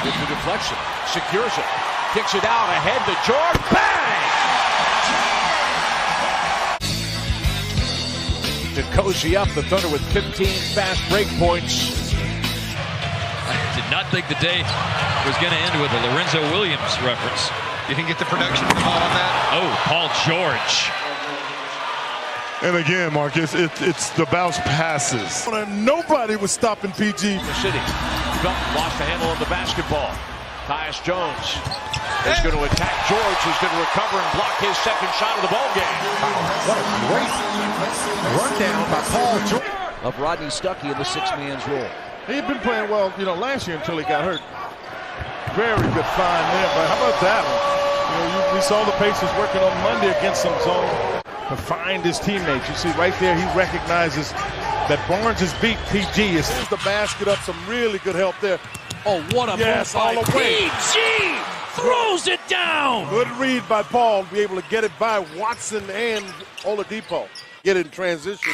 With the deflection, secures it, kicks it out ahead to George. Bang! To cozy up the Thunder with 15 fast break points. I did not think the day was going to end with a Lorenzo Williams reference. You didn't get the production from Paul on that? Oh, Paul George. And again, Marcus, it's the bounce passes. Nobody was stopping PG. The city. Felton lost the handle on the basketball. Tyus Jones is going to attack George, who's going to recover and block his second shot of the ball game. What a great rundown by Paul George. Of Rodney Stuckey in the six-man's role. He had been playing well, last year until he got hurt. Very good find there, but how about that one? We saw the Pacers working on Monday against some zone to find his teammates. You see right there, he recognizes that Barnes has beat PG. He sends the basket up, some really good help there. Oh, what a move by PG! Throws it down! Good read by Paul to be able to get it by Watson and Oladipo. Get it in transition.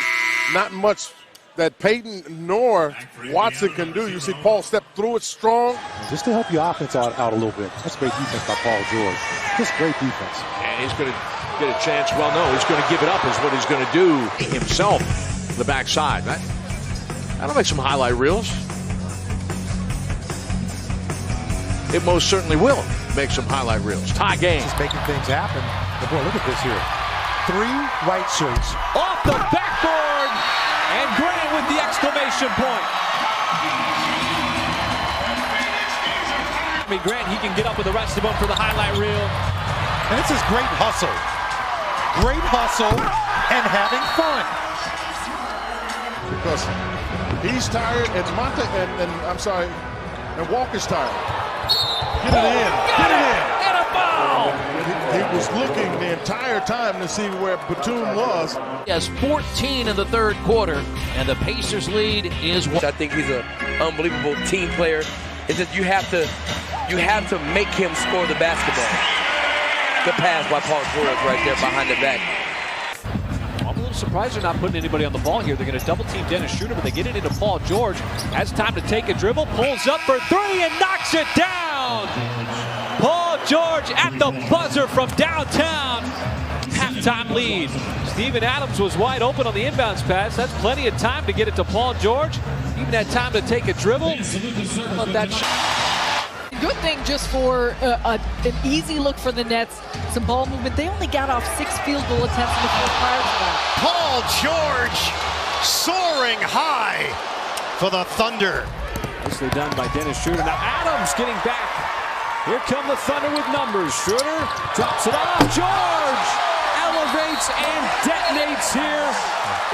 Not much that Payton nor Watson can do. You see Paul step through it strong. Just to help your offense out a little bit. That's great defense by Paul George. Just great defense. And he's going to get a chance. Well, no, he's going to give it up is what he's going to do himself. The backside. That'll make some highlight reels. It most certainly will make some highlight reels. Tie game. He's making things happen. But boy, look at this here. 3 white shirts. Off the backboard! And Grant with the exclamation point. Grant, he can get up with the rest of them for the highlight reel. And this is great hustle. Great hustle and having fun. Because he's tired and Walker's tired. Get it in. Get it in. And a foul! He was looking the entire time to see where Batum was. He has 14 in the third quarter, and the Pacers lead is 1. I think he's an unbelievable team player. It's that you have to make him score the basketball. Good pass by Paul George right there behind the back. I'm a little surprised they're not putting anybody on the ball here. They're going to double team Dennis Schroeder, but they get it into Paul George. Has time to take a dribble, pulls up for 3 and knocks it down. Paul George at the buzzer from downtown. Halftime lead. Steven Adams was wide open on the inbounds pass. That's plenty of time to get it to Paul George. Even had time to take a dribble. How about that shot? Good thing just for an easy look for the Nets. Some ball movement. They only got off 6 field goal attempts in the fourth prior to that. Paul George soaring high for the Thunder. Nicely done by Dennis Schroeder. Now Adams getting back. Here come the Thunder with numbers. Schroeder drops it off. George elevates and detonates here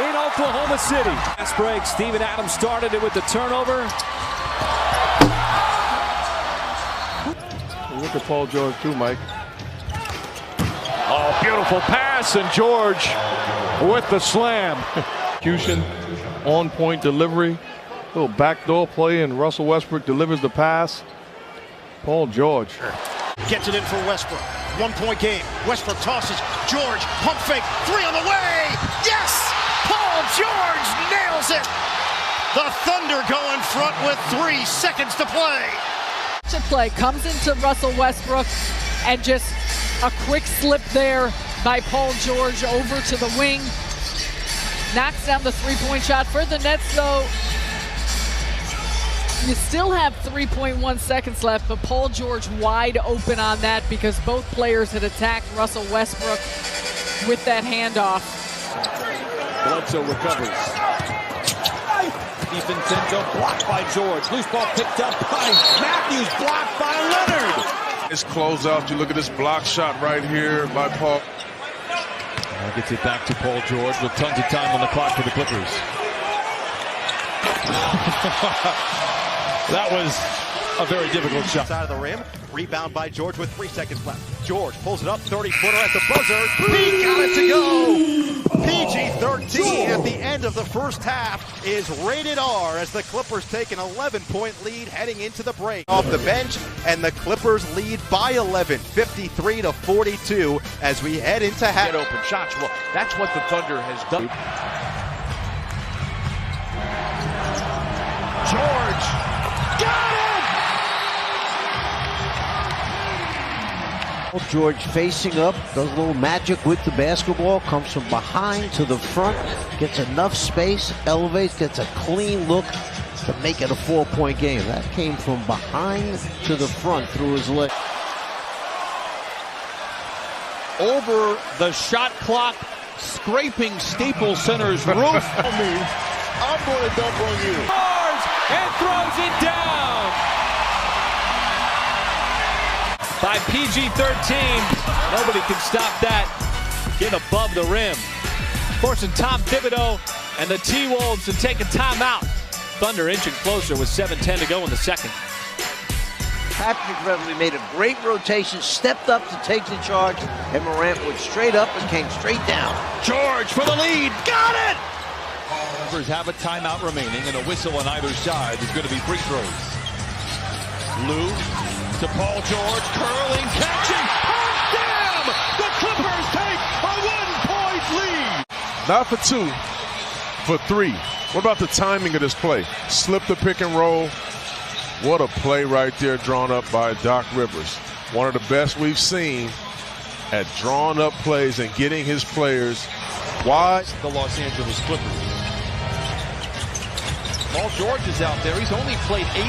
in Oklahoma City. Fast break. Steven Adams started it with the turnover. Look at Paul George too, Mike. Oh, beautiful pass, and George with the slam. Execution, on-point delivery, little backdoor play, and Russell Westbrook delivers the pass. Paul George gets it in for Westbrook. 1-point game. Westbrook tosses. George, pump fake. 3 on the way. Yes! Paul George nails it. The Thunder go in front with 3 seconds to play. Play comes into Russell Westbrook, and just a quick slip there by Paul George over to the wing. Knocks down the 3-point shot for the Nets, though. You still have 3.1 seconds left, but Paul George wide open on that because both players had attacked Russell Westbrook with that handoff. Bledsoe recovers. DiVincenzo blocked by George. Loose ball picked up by Matthews, blocked by Leonard. His closeout, you look at this block shot right here by Paul. Gets it back to Paul George with tons of time on the clock for the Clippers. That was a very difficult shot. Side of the rim. Rebound by George with 3 seconds left. George pulls it up, 30-footer at the buzzer. He got it to go. PG-13 at the end of the first half is rated R as the Clippers take an 11-point lead heading into the break. Off the bench, and the Clippers lead by 11, 53-42 as we head into half. Get open shots. Well, that's what the Thunder has done. George got him! George facing up, does a little magic with the basketball, comes from behind to the front, gets enough space, elevates, gets a clean look to make it a 4-point game. That came from behind to the front through his leg. Over the shot clock, scraping Staples Center's roof. I'm going to dump on you. And throws it down by PG-13. Nobody can stop that. Get above the rim. Forcing Tom Thibodeau and the T-Wolves to take a timeout. Thunder inching closer with 7:10 to go in the second. Patrick Beverly made a great rotation, stepped up to take the charge, and Morant went straight up and came straight down. George for the lead. Got it! Have a timeout remaining, and a whistle on either side is going to be free throws. Lou to Paul George, curling, catching, damn! The Clippers take a 1-point lead. Not for 2, for 3. What about the timing of this play? Slip the pick and roll. What a play right there drawn up by Doc Rivers. One of the best we've seen at drawn up plays and getting his players wide. The Los Angeles Clippers. Paul George is out there. He's only played 18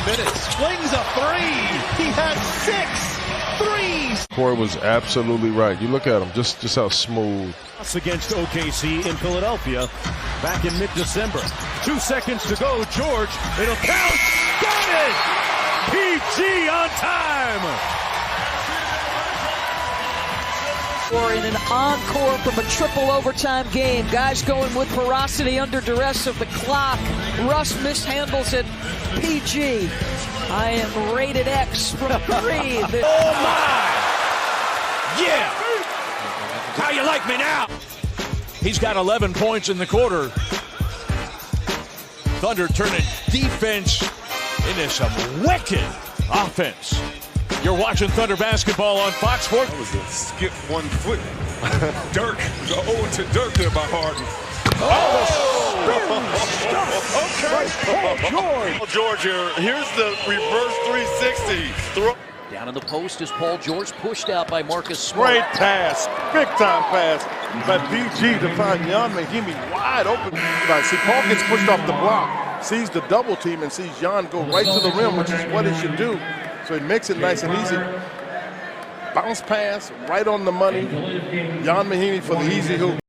minutes. Flings a 3. He had 6 threes. Corey was absolutely right. You look at him, just how smooth. Against OKC in Philadelphia back in mid-December. 2 seconds to go. George, it'll count. Got it! PG on time. Or in an encore from a triple overtime game. Guys going with ferocity under duress of the clock. Russ mishandles it. PG. I am rated X from 3. Oh my! Yeah! How you like me now? He's got 11 points in the quarter. Thunder turning defense into some wicked offense. You're watching Thunder basketball on Fox Sports. That was a skip 1 foot. Dirk, the ode to Dirk there by Harden. Okay. Paul George here. Here's the reverse 360. Throw. Down in the post is Paul George, pushed out by Marcus Smart. Great pass, big time pass by PG to find Jan Mahimi wide open. See, Paul gets pushed off the block, sees the double team, and sees Jan go right to the rim, which is what he should do. So he makes it nice and easy. Bounce pass, right on the money. Jan Mahimi for the easy hoop.